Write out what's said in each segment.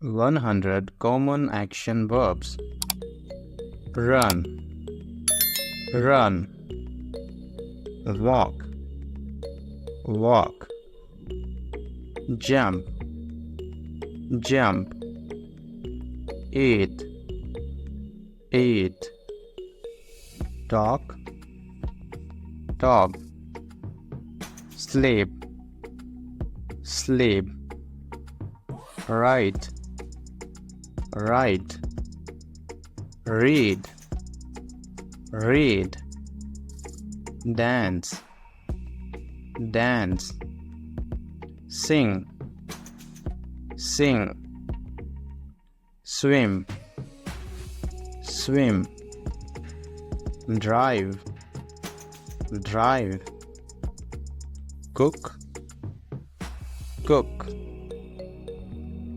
100 common action verbs. Run, run. Walk, walk. Jump, jump. Eat, eat. Talk, talk. Sleep, sleep. Write, write. Read, read. Dance, dance. Sing, sing. Swim, swim. Drive, drive. Cook, cook.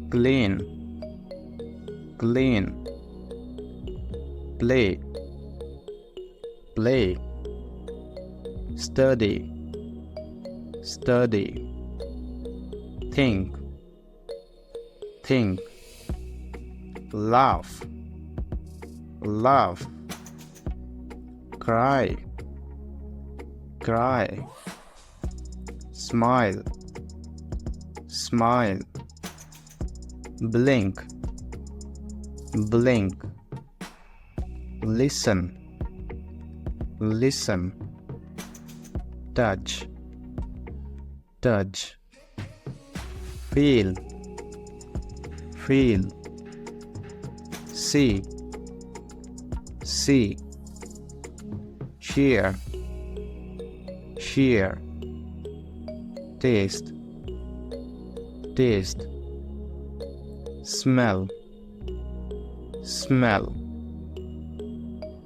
Clean, clean. Play, play. Study, study. Think, think. Laugh, laugh. Cry, cry. Smile, smile. Blink, blink. Listen, listen. Touch, touch. Feel, feel. See, see. Share, share. Taste, taste. Smell, smell.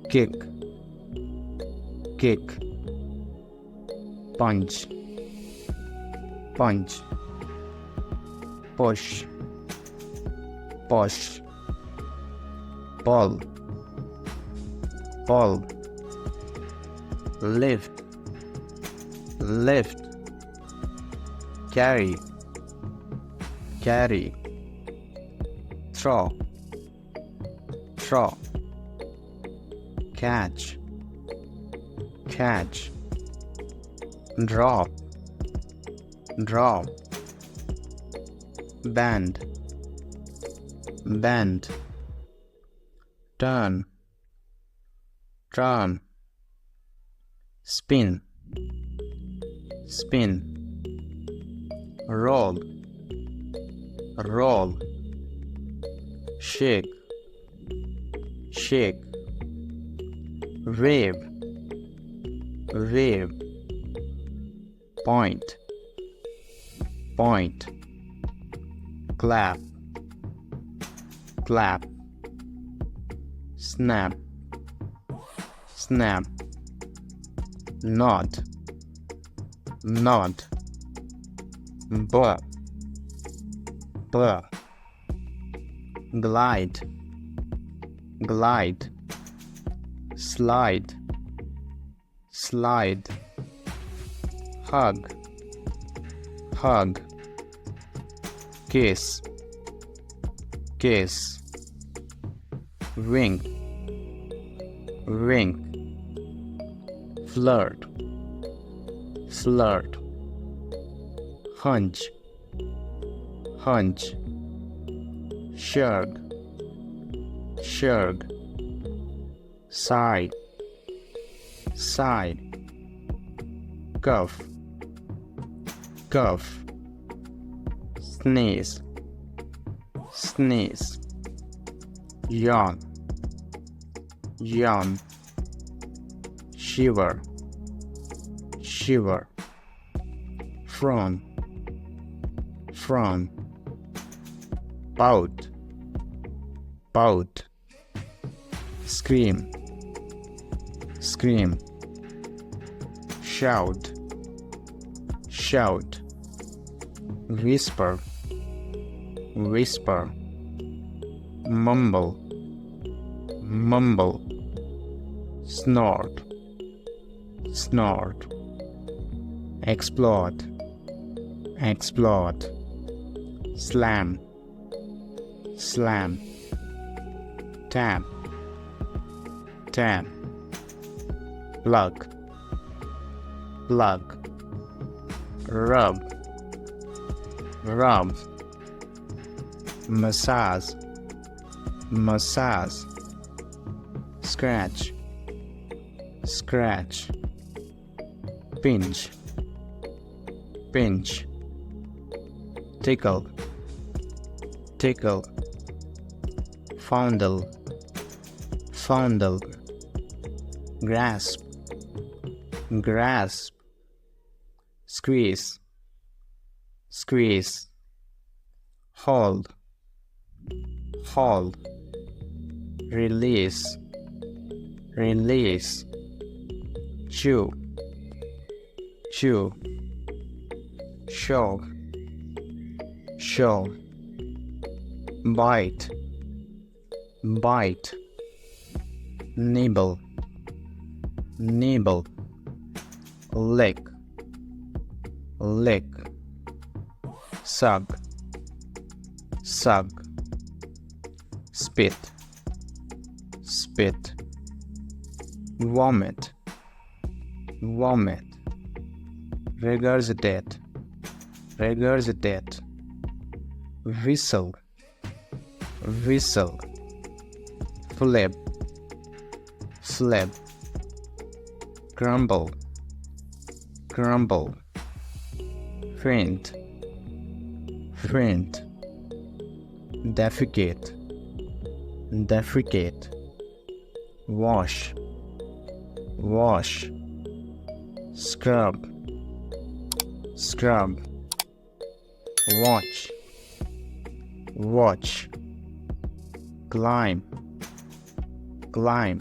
Kick, kick. Punch, punch. Push, push. Pull, pull. Lift, lift. Carry, carry. Throw, throw. Catch, catch. Drop, drop. Bend, bend. Turn, turn. Spin, spin. Roll, roll. Shake, shake. Wave, wave. Point, point. Clap, clap. Snap, snap. Nod, nod. Blur, blur. Glide, glide. Slide, slide. Hug, hug. Kiss, kiss. Wink, wink. Flirt, flirt. Hunch, hunch. Shrug, shrug. Side, side. Cough, cough. Sneeze, sneeze. Yawn, yawn. Shiver, shiver. Frown, frown. Pout, pout. Scream, scream. Shout, shout. Whisper, whisper. Mumble, mumble. Snort, snort. Explode, explode. Slam, slam, tap, tap, plug, plug, rub, rub, massage, massage, scratch, scratch, pinch, pinch, tickle, tickle, fondle, fondle, grasp, grasp, squeeze, squeeze, hold, hold, release, release, chew, chew, show, show, bite, bite, nibble, nibble, lick, lick, suck, suck, spit, spit, vomit, vomit, regurgitate, regurgitate, whistle, whistle, flip, flip, crumble, crumble, faint, faint, defecate, defecate, wash, wash, scrub, scrub, watch, watch, climb, climb,